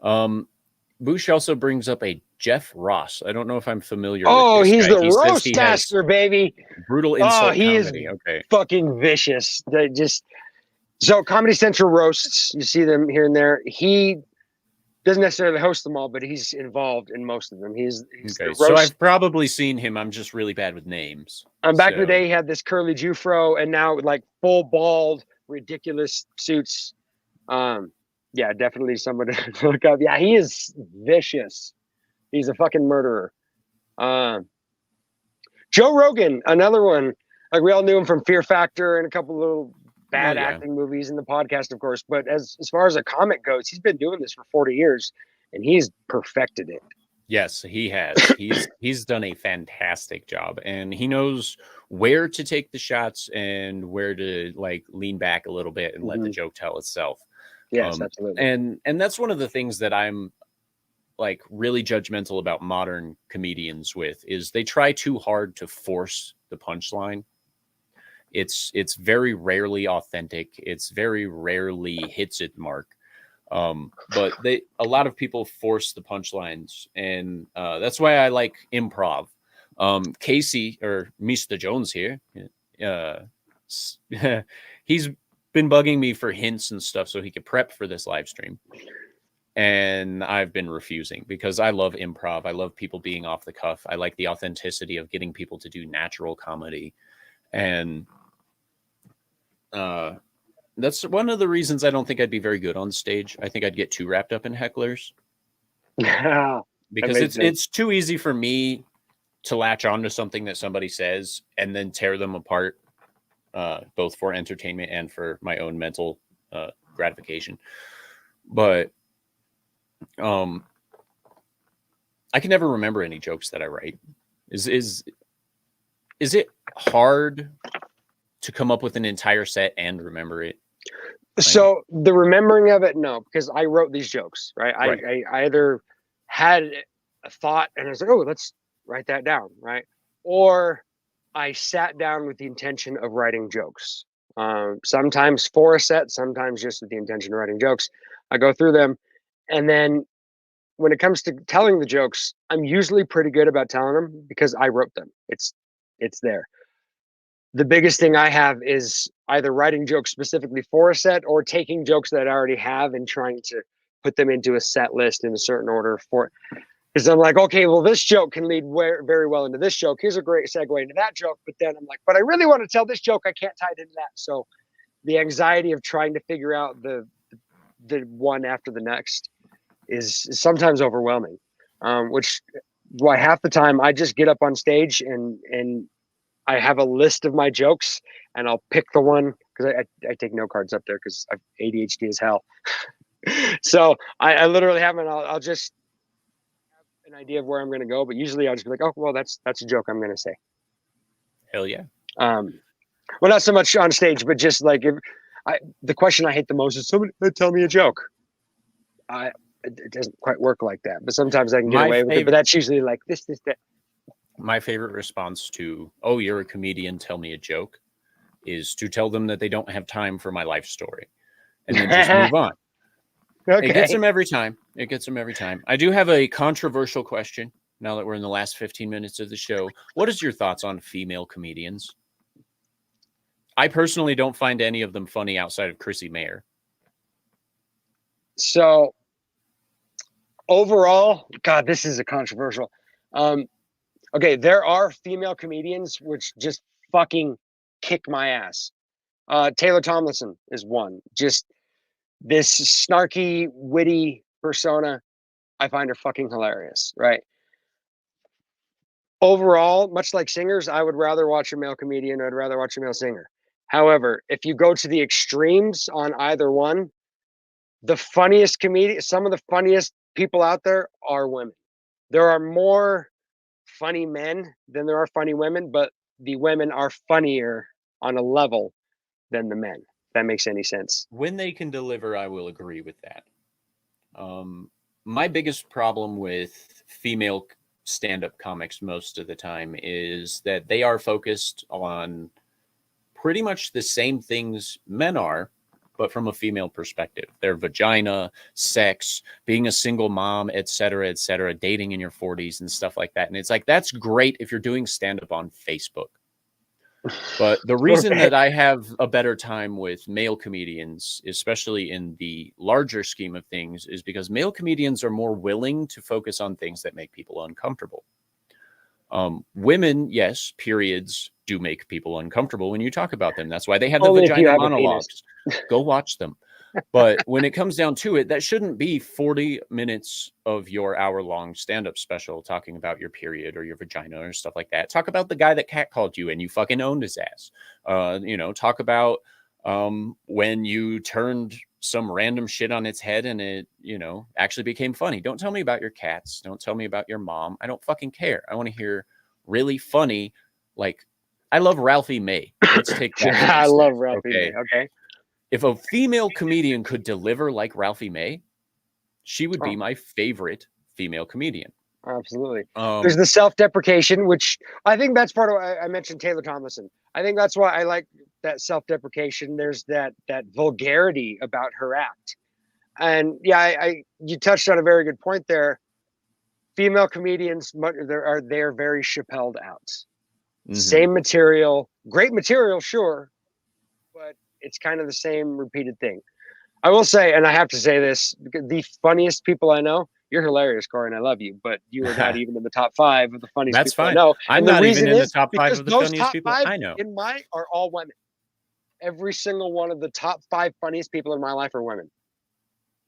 Boosh also brings up a Jeff Ross. I don't know if I'm familiar with this he's guy. the roast master, baby. Brutal insult he comedy. Is fucking vicious. So Comedy Central roasts, you see them here and there. He doesn't necessarily host them all, but he's involved in most of them. He's okay. So I've probably seen him. I'm just really bad with names. Back in the day, he had this curly Jufro, and now like full bald, ridiculous suits. Yeah, definitely someone to look up. Yeah, he is vicious. He's a fucking murderer. Joe Rogan, another one. Like, we all knew him from Fear Factor and a couple little bad acting movies in the podcast, of course. But as far as a comic goes, he's been doing this for 40 years, and he's perfected it. Yes, he has. He's done a fantastic job, and he knows where to take the shots and where to like lean back a little bit and let the joke tell itself. Yes, absolutely. And that's one of the things that I'm like really judgmental about modern comedians with is they try too hard to force the punchline. It's very rarely authentic. It's very rarely hits its mark. But a lot of people force the punchlines, and that's why I like improv. Casey or Meestah Jones here, he's been bugging me for hints and stuff so he could prep for this live stream. And I've been refusing because I love improv. I love people being off the cuff. I like the authenticity of getting people to do natural comedy. And that's one of the reasons I don't think I'd be very good on stage. I think I'd get too wrapped up in hecklers. Because it's too easy for me to latch onto something that somebody says and then tear them apart, both for entertainment and for my own mental gratification. But I can never remember any jokes that I write. Is it hard to come up with an entire set and remember it? So the remembering of it, no, because I wrote these jokes, right? I either had a thought and I was like, oh, let's write that down, right? Or I sat down with the intention of writing jokes. Sometimes for a set, sometimes just with the intention of writing jokes. I go through them, and then when it comes to telling the jokes, I'm usually pretty good about telling them because I wrote them. It's there. The biggest thing I have is either writing jokes specifically for a set or taking jokes that I already have and trying to put them into a set list in a certain order for, because I'm like, okay, well, this joke can lead very well into this joke. Here's a great segue into that joke. But then I'm like, but I really want to tell this joke. I can't tie it into that. So the anxiety of trying to figure out the one after the next is sometimes overwhelming, which why half the time I just get up on stage and I have a list of my jokes and I'll pick the one, because I take note cards up there because I've ADHD as hell. So I literally have, and I'll just have an idea of where I'm going to go, but usually I'll just be like, oh, well, that's a joke I'm going to say. Hell yeah. Well, not so much on stage, but just like the question I hate the most is somebody tell me a joke. It doesn't quite work like that, but sometimes I can get away with it. But that's usually like this, that. My favorite response to, oh, you're a comedian, tell me a joke, is to tell them that they don't have time for my life story and then just move on. Okay. It gets them every time. I do have a controversial question now that we're in the last 15 minutes of the show. What is your thoughts on female comedians? I personally don't find any of them funny outside of Chrissy Mayer. So overall, God, this is a controversial. Okay, there are female comedians which just fucking kick my ass. Taylor Tomlinson is one. Just this snarky, witty persona. I find her fucking hilarious, right? Overall, much like singers, I would rather watch a male comedian. I'd rather watch a male singer. However, if you go to the extremes on either one, the funniest comedian, some of the funniest people out there are women. There are more funny men than there are funny women, but the women are funnier on a level than the men. If that makes any sense. When they can deliver, I will agree with that. My biggest problem with female stand-up comics most of the time is that they are focused on pretty much the same things men are, but from a female perspective. Their vagina, sex, being a single mom, et cetera, dating in your 40s and stuff like that. And it's like, that's great if you're doing stand-up on Facebook. But the reason that I have a better time with male comedians, especially in the larger scheme of things, is because male comedians are more willing to focus on things that make people uncomfortable. Women, yes, periods do make people uncomfortable when you talk about them. That's why they have the vagina monologues. Go watch them. But when it comes down to it, that shouldn't be 40 minutes of your hour-long stand-up special talking about your period or your vagina or stuff like that. Talk about the guy that catcalled you and you fucking owned his ass. Talk about when you turned some random shit on its head and it, actually became funny. Don't tell me about your cats. Don't tell me about your mom. I don't fucking care. I want to hear really funny, like, I love Ralphie May. Let's take that. I love Ralphie May. Okay. If a female comedian could deliver like Ralphie May, she would be my favorite female comedian. Absolutely. There's the self-deprecation, which I think that's part of why I mentioned Taylor Tomlinson. I think that's why I like that self-deprecation. There's that vulgarity about her act. And yeah, you touched on a very good point there. Female comedians, they're very Chappelled out. Mm-hmm. Same material, great material, sure, but it's kind of the same repeated thing. I will say, and I have to say this, the funniest people I know, you're hilarious, Cory, and I love you, but you are not even in the top 5 of the funniest That's people fine. I know. I'm not even in the top 5 of the funniest people I know. In mine are all women. Every single one of the top 5 funniest people in my life are women.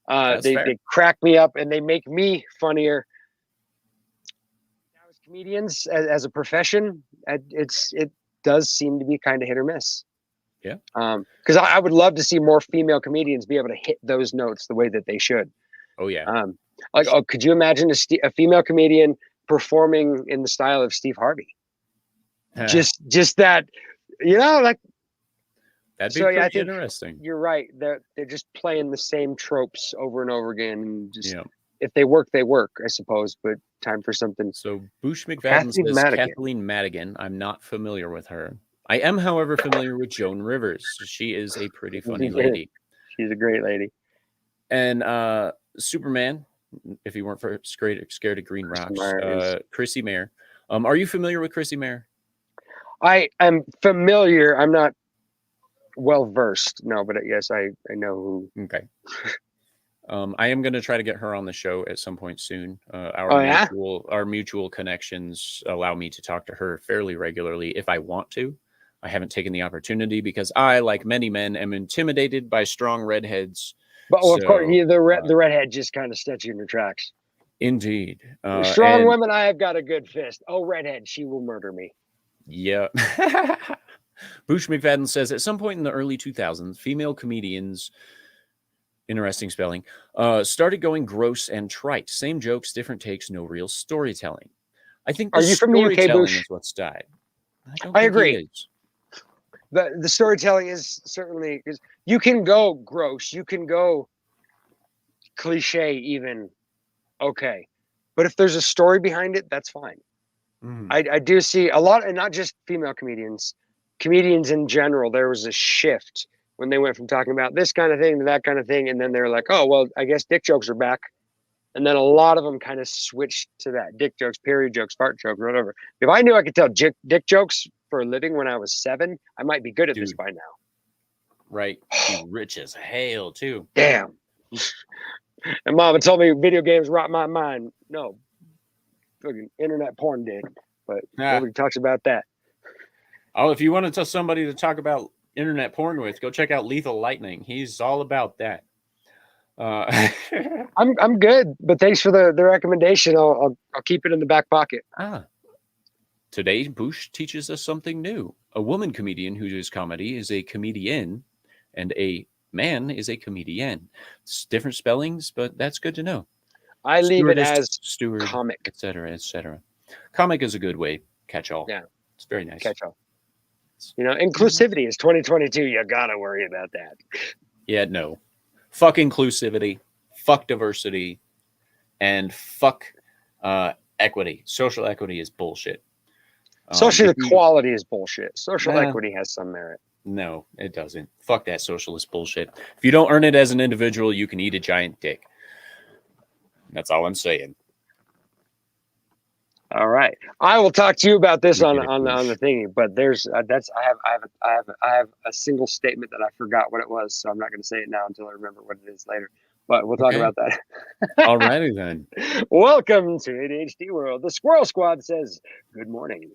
They crack me up and they make me funnier. Now, as comedians, as a profession, it does seem to be kind of hit or miss. Yeah. Because I would love to see more female comedians be able to hit those notes the way that they should. Oh yeah. Could you imagine a female comedian performing in the style of Steve Harvey? Just that, like. That'd be pretty interesting. You're right. They're just playing the same tropes over and over again. And if they work, they work, I suppose. But time for something. So Boosh McFadden says Kathleen Madigan. I'm not familiar with her. I am, however, familiar with Joan Rivers. She is a pretty funny lady. She's a great lady. And Superman, if you weren't scared of green rocks, Chrissy Mayer. Are you familiar with Chrissy Mayer? I am familiar. I'm not well versed. No, but yes, I know who. Okay. I am going to try to get her on the show at some point soon. Our mutual connections allow me to talk to her fairly regularly if I want to. I haven't taken the opportunity because I, like many men, am intimidated by strong redheads. But of course, the redhead just kind of sets you in your tracks. Indeed. Strong women, I have got a good fist. Oh, redhead, she will murder me. Yeah. Bush McFadden says, at some point in the early 2000s, female comedians, interesting spelling, started going gross and trite. Same jokes, different takes, no real storytelling. I think Are you from the UK, Bush? Is what's died. I agree. The storytelling is certainly, because you can go gross, you can go cliche even, okay. But if there's a story behind it, that's fine. I do see a lot, and not just female comedians in general. There was a shift when they went from talking about this kind of thing to that kind of thing. And then they're like, oh, well, I guess dick jokes are back. And then a lot of them kind of switched to that. Dick jokes, period jokes, fart jokes, whatever. If I knew I could tell dick jokes for a living when I was 7, I might be good at this by now. Right. Be rich as hell, too. Damn. And Mama told me video games rot my mind. No. Fucking internet porn did. But nobody talks about that. Oh, if you want to tell somebody to talk about internet porn with, go check out Lethal Lightning. He's all about that. I'm good, but thanks for the recommendation. I'll keep it in the back pocket. Today, Bush teaches us something new. A woman comedian who does comedy is a comedian, and a man is a comedian. It's different spellings, but that's good to know. I leave it as steward, comic, etc., etc. Comic is a good way. Catch all. Yeah, it's very nice. Catch all. You know, inclusivity is 2022. You gotta worry about that. Yeah, no. Fuck inclusivity. Fuck diversity. And fuck equity. Social equity is bullshit. Social equality is bullshit. Social equity has some merit. No, it doesn't. Fuck that socialist bullshit. If you don't earn it as an individual, you can eat a giant dick. That's all I'm saying. All right, I will talk to you about this on the thingy. But there's I have a single statement that I forgot what it was, so I'm not going to say it now until I remember what it is later. But we'll talk about that. All righty then. Welcome to ADHD World. The Squirrel Squad says good morning.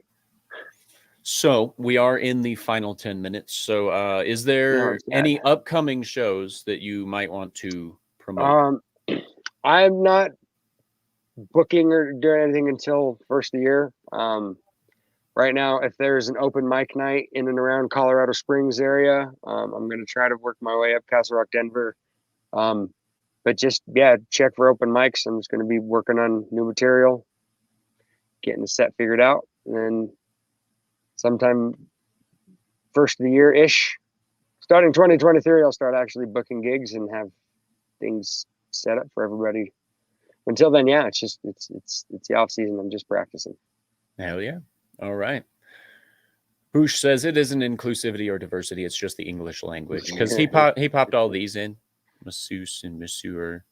So we are in the final 10 minutes. So is there any upcoming shows that you might want to promote? I'm not booking or doing anything until first of the year. Right now, if there's an open mic night in and around Colorado Springs area, I'm going to try to work my way up Castle Rock, Denver. But just, check for open mics. I'm just going to be working on new material, getting the set figured out. And then sometime first of the year-ish, starting 2023, I'll start actually booking gigs and have things set up for everybody. Until then, it's the off season. I'm just practicing. Hell yeah. All right. Bush says it isn't inclusivity or diversity. It's just the English language. Because he popped all these in. Masseuse and masseur,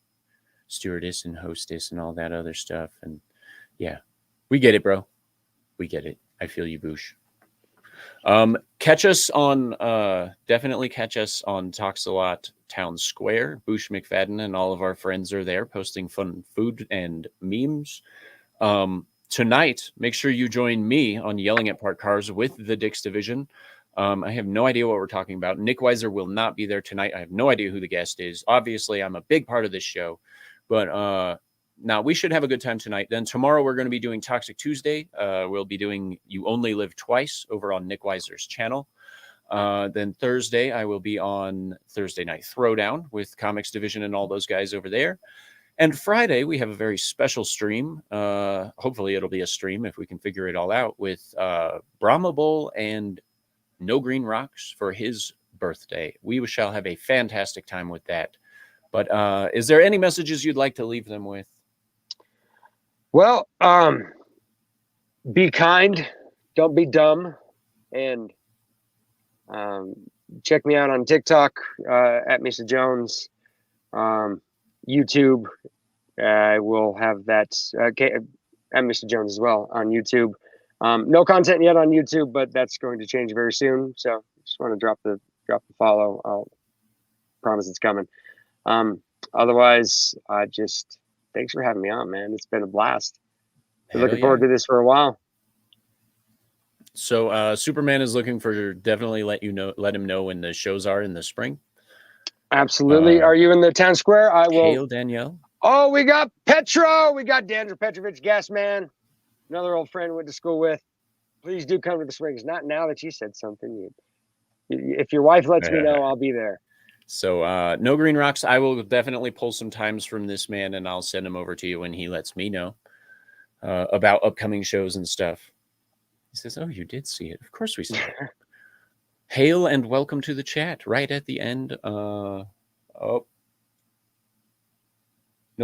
stewardess and hostess and all that other stuff. And yeah, we get it, bro. We get it. I feel you, Bush. Catch us on, definitely catch us on TalksALot Townsquare. Bush McFadden and all of our friends are there posting fun food and memes. Tonight, make sure you join me on Yelling at Parked Cars with the Dix Division. I have no idea what we're talking about. Nick Weiser will not be there tonight. I have no idea who the guest is. Obviously, I'm a big part of this show. But now we should have a good time tonight. Then tomorrow we're going to be doing Toxic Tuesday. We'll be doing You Only Live Twice over on Nick Weiser's channel. Then Thursday, I will be on Thursday Night Throwdown with Comics Division and all those guys over there. And Friday, we have a very special stream. Hopefully, it'll be a stream if we can figure it all out with Brahma Bull and No Green Rocks for his birthday. We shall have a fantastic time with that. But is there any messages you'd like to leave them with? Well, be kind, don't be dumb, and check me out on TikTok at Meestah Jones. YouTube. I will have that. And Meestah Jones as well on YouTube. No content yet on YouTube, but that's going to change very soon. So just want to drop the follow. I'll promise it's coming. Otherwise, thanks for having me on, man. It's been a blast. Been looking forward to this for a while. So Superman is looking for definitely let him know when the shows are in the spring. Absolutely. Are you in the town square? I will. T.A.L, Danielle. Oh, we got Petro. We got Dandra Petrovich, gas man. Another old friend went to school with. Please do come to the Springs. Not now that you said something. If your wife lets me know, I'll be there. So no green rocks. I will definitely pull some times from this man, and I'll send him over to you when he lets me know about upcoming shows and stuff. He says, "Oh, you did see it. Of course we saw it." Hail and welcome to the chat. Right at the end. No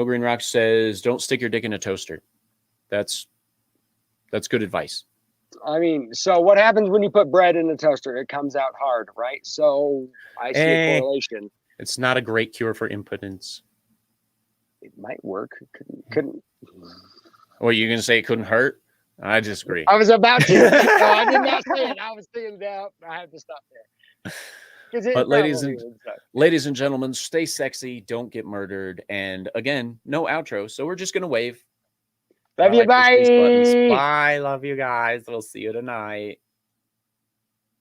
green rocks says, "Don't stick your dick in a toaster." That's good advice. I mean, so what happens when you put bread in a toaster? It comes out hard, right? So I see a correlation. It's not a great cure for impotence. It might work. Couldn't. Well, you're gonna say it couldn't hurt? I disagree. I was about to. No, I did not say it. I was saying that. I have to stop there. But ladies and gentlemen, stay sexy. Don't get murdered. And again, no outro. So we're just gonna wave. Love you. Bye. Bye. Love you guys. We'll see you tonight.